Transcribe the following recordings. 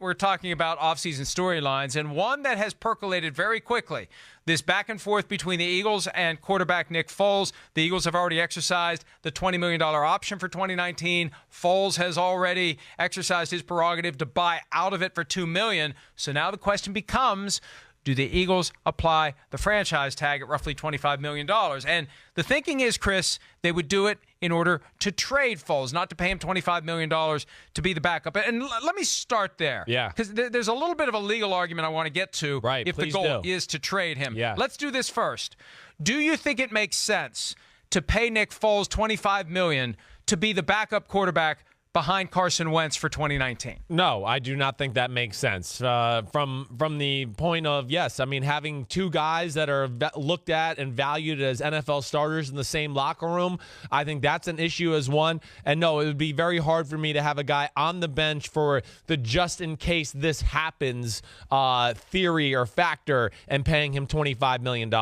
we're talking about offseason storylines, and one that has percolated very quickly. This back and forth between the Eagles and quarterback Nick Foles. The Eagles have already exercised the $20 million option for 2019. Foles has already exercised his prerogative to buy out of it for $2 million. So now the question becomes, do the Eagles apply the franchise tag at roughly $25 million? And the thinking is, Chris, they would do it in order to trade Foles, not to pay him $25 million to be the backup. And let me start there. Yeah. Because there's a little bit of a legal argument I want to get to if the goal is to trade him. Yeah. Let's do this first. Do you think it makes sense to pay Nick Foles $25 million to be the backup quarterback behind Carson Wentz for 2019? No, I do not think that makes sense. From the point of, yes, I mean, having two guys that are looked at and valued as NFL starters in the same locker room, I think that's an issue as one. And no, it would be very hard for me to have a guy on the bench for the just in case this happens theory or factor and paying him $25 million.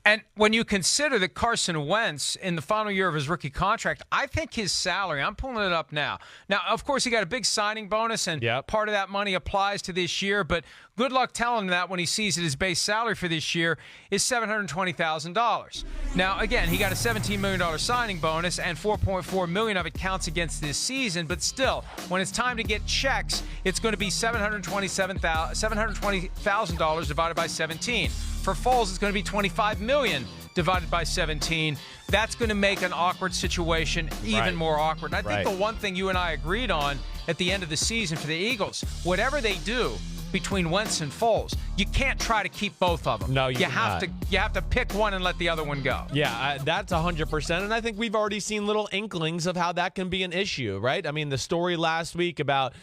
And when you consider that Carson Wentz, in the final year of his rookie contract, I think his salary, I'm pulling it up now. Now, of course, he got a big signing bonus, and part of that money applies to this year, but good luck telling him that when he sees that his base salary for this year is $720,000. Now, again, he got a $17 million signing bonus, and $4.4 million of it counts against this season, but still, when it's time to get checks, it's going to be $720,000 divided by 17. For Foles, it's going to be $25 million divided by 17. That's going to make an awkward situation even more awkward. And I think the one thing you and I agreed on at the end of the season for the Eagles, whatever they do between Wentz and Foles, you can't try to keep both of them. No, you have to pick one and let the other one go. Yeah, that's 100%. And I think we've already seen little inklings of how that can be an issue, right? I mean, the story last week about,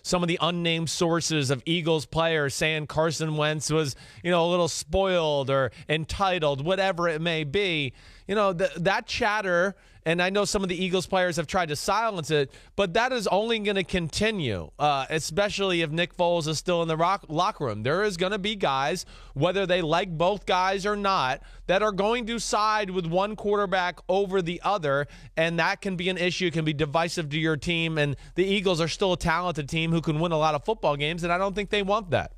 some of the unnamed sources of Eagles players saying Carson Wentz was, a little spoiled or entitled, whatever it may be. That chatter, and I know some of the Eagles players have tried to silence it, but that is only going to continue, especially if Nick Foles is still in the locker room. There is going to be guys, whether they like both guys or not, that are going to side with one quarterback over the other, and that can be an issue, can be divisive to your team, and the Eagles are still a talented team who can win a lot of football games, and I don't think they want that.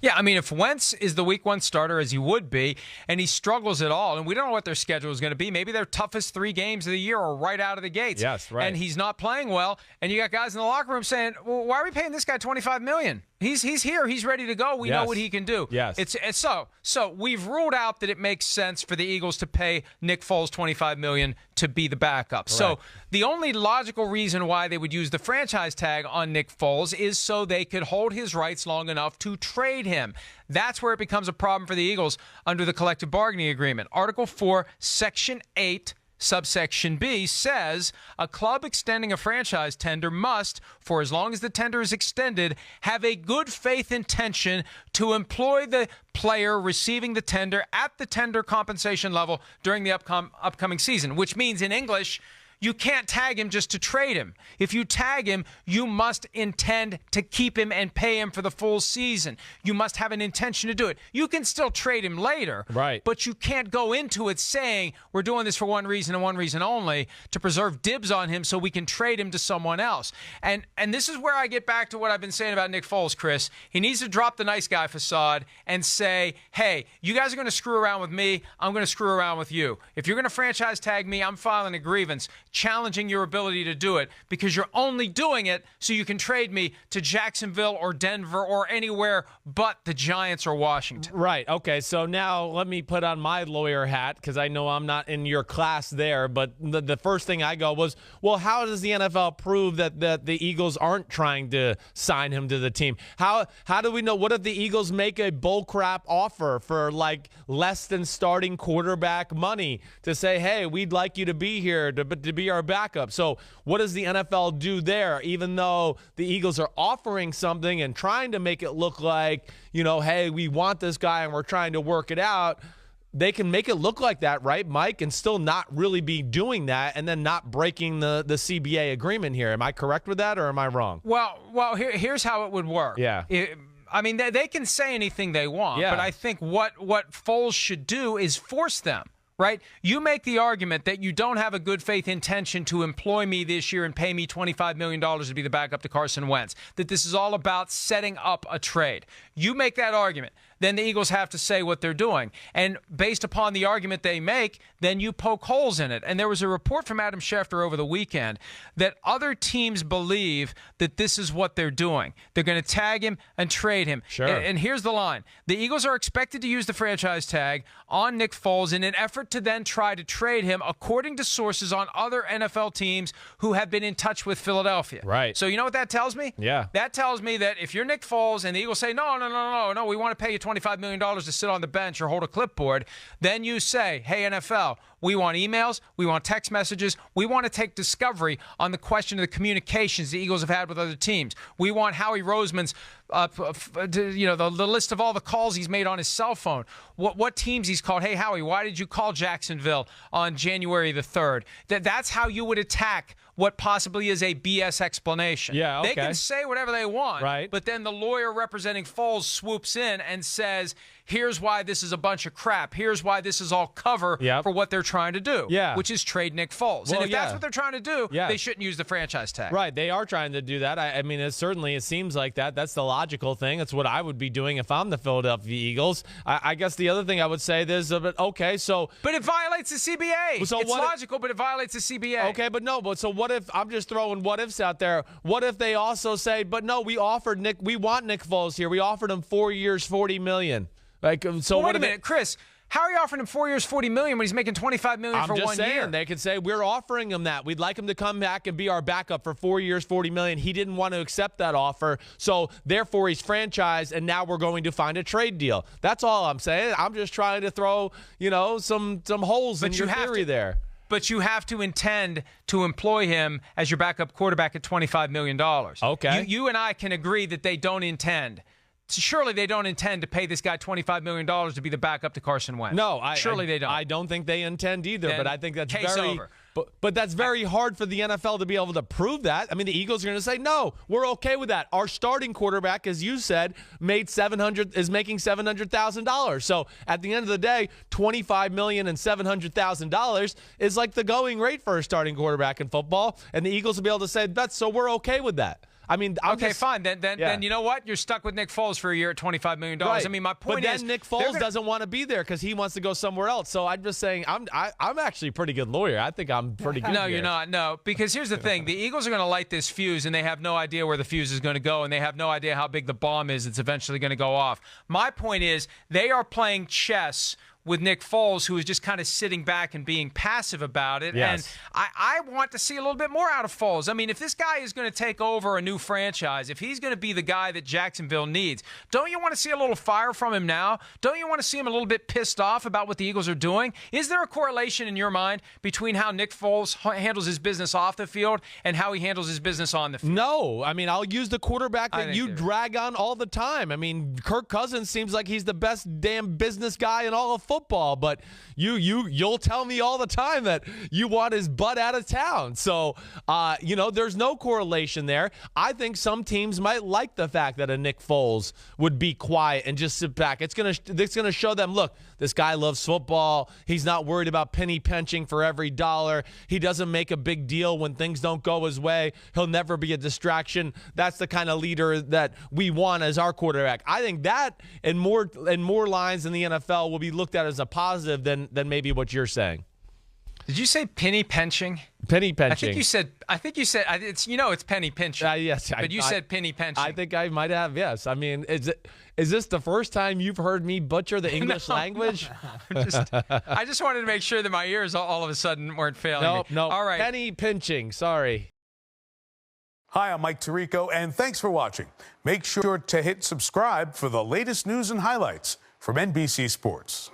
Yeah, I mean, if Wentz is the week one starter, as he would be, and he struggles at all, and we don't know what their schedule is going to be, maybe their toughest 3 games of the year are right out of the gates. Yes, right. And he's not playing well, and you got guys in the locker room saying, well, why are we paying this guy $25 million? He's here. He's ready to go. We know what he can do. Yes. It's so we've ruled out that it makes sense for the Eagles to pay Nick Foles $25 million to be the backup. Correct. So the only logical reason why they would use the franchise tag on Nick Foles is so they could hold his rights long enough to trade him. That's where it becomes a problem for the Eagles under the collective bargaining agreement. Article 4, Section 8, Subsection B says a club extending a franchise tender must, for as long as the tender is extended, have a good faith intention to employ the player receiving the tender at the tender compensation level during the upcoming season, which means in English, you can't tag him just to trade him. If you tag him, you must intend to keep him and pay him for the full season. You must have an intention to do it. You can still trade him later, but you can't go into it saying we're doing this for one reason and one reason only, to preserve dibs on him so we can trade him to someone else. And this is where I get back to what I've been saying about Nick Foles, Chris. He needs to drop the nice guy facade and say, hey, you guys are going to screw around with me. I'm going to screw around with you. If you're going to franchise tag me, I'm filing a grievance challenging your ability to do it, because you're only doing it so you can trade me to Jacksonville or Denver or anywhere but the Giants or Washington. Right. Okay. So now let me put on my lawyer hat, because I know I'm not in your class there. But the first thing I go was, well, how does the NFL prove that the Eagles aren't trying to sign him to the team? How do we know? What if the Eagles make a bullcrap offer for like less than starting quarterback money to say, hey, we'd like you to be here to be our backup? So what does the NFL do there? Even though the Eagles are offering something and trying to make it look like, hey, we want this guy and we're trying to work it out, they can make it look like that, right, Mike, and still not really be doing that and then not breaking the CBA agreement here. Am I correct with that, or am I wrong? Well, here's how it would work. Yeah. I mean, they can say anything they want, but I think what Foles should do is force them. right? You make the argument that you don't have a good faith intention to employ me this year and pay me $25 million to be the backup to Carson Wentz, that this is all about setting up a trade. You make that argument. Then the Eagles have to say what they're doing. And based upon the argument they make, then you poke holes in it. And there was a report from Adam Schefter over the weekend that other teams believe that this is what they're doing. They're going to tag him and trade him. Sure. And here's the line. The Eagles are expected to use the franchise tag on Nick Foles in an effort to then try to trade him, according to sources on other NFL teams who have been in touch with Philadelphia. Right. So you know what that tells me? Yeah. That tells me that if you're Nick Foles and the Eagles say, no, we want to pay you $25 million to sit on the bench or hold a clipboard, then you say, hey, NFL, we want emails, we want text messages, we want to take discovery on the question of the communications the Eagles have had with other teams. We want Howie Roseman's, the list of all the calls he's made on his cell phone, what teams he's called. Hey, Howie, why did you call Jacksonville on January the 3rd? That's how you would attack what possibly is a BS explanation. Yeah, okay. They can say whatever they want, right, but then the lawyer representing Foles swoops in and says, here's why this is a bunch of crap. Here's why this is all cover for what they're trying to do, which is trade Nick Foles. Well, and if that's what they're trying to do, they shouldn't use the franchise tag. Right, they are trying to do that. I mean, it seems like that. That's the logical thing. That's what I would be doing if I'm the Philadelphia Eagles. I guess the other thing I would say is, okay, so... But it violates the CBA. So it's logical, but it violates the CBA. Okay, but so what if, I'm just throwing what ifs out there, what if they also say, but no, we want Nick Foles here. We offered him 4 years, $40 million. So wait a minute, Chris. How are you offering him 4 years, $40 million when he's making $25 million for 1 year? I'm just saying, they could say, we're offering him that. We'd like him to come back and be our backup for 4 years, $40 million. He didn't want to accept that offer, so therefore he's franchised, and now we're going to find a trade deal. That's all I'm saying. I'm just trying to throw, some holes in your theory there. But you have to intend to employ him as your backup quarterback at $25 million. Okay. You and I can agree that they don't intend. Surely they don't intend to pay this guy $25 million to be the backup to Carson Wentz. No, surely they don't. I don't think they intend either, then but I think that's case over. But that's very hard for the NFL to be able to prove that. I mean, the Eagles are going to say, no, we're okay with that. Our starting quarterback, as you said, is making $700,000. So at the end of the day, $25 million and $700,000 is like the going rate for a starting quarterback in football, and the Eagles will be able to say, so we're okay with that. I mean, fine. Then you know what? You're stuck with Nick Foles for a year at $25 million. Right. I mean, my point is, is, Nick Foles doesn't want to be there because he wants to go somewhere else. So I'm just saying, I'm actually a pretty good lawyer. I think I'm pretty good. No, you're not. No, because here's the thing: the Eagles are going to light this fuse, and they have no idea where the fuse is going to go, and they have no idea how big the bomb is that's eventually going to go off. My point is, they are playing chess with Nick Foles, who is just kind of sitting back and being passive about it. Yes. And I want to see a little bit more out of Foles. I mean, if this guy is going to take over a new franchise, if he's going to be the guy that Jacksonville needs, don't you want to see a little fire from him now? Don't you want to see him a little bit pissed off about what the Eagles are doing? Is there a correlation in your mind between how Nick Foles handles his business off the field and how he handles his business on the field? No. I mean, I'll use the quarterback that you drag on all the time. I mean, Kirk Cousins seems like he's the best damn business guy in all of football, but you'll tell me all the time that you want his butt out of town. So, there's no correlation there. I think some teams might like the fact that a Nick Foles would be quiet and just sit back. It's gonna show them, look, this guy loves football. He's not worried about penny pinching for every dollar. He doesn't make a big deal when things don't go his way. He'll never be a distraction. That's the kind of leader that we want as our quarterback. I think that and more lines in the NFL will be looked at as a positive than maybe what you're saying. Did you say penny pinching? Penny pinching. I think you said it's penny pinching. Yes, but you said penny pinching. I think I might have. Yes. I mean, is this the first time you've heard me butcher the English language? I just wanted to make sure that my ears all of a sudden weren't failing me. No. All right. Penny pinching. Sorry. Hi, I'm Mike Tirico, and thanks for watching. Make sure to hit subscribe for the latest news and highlights from NBC Sports.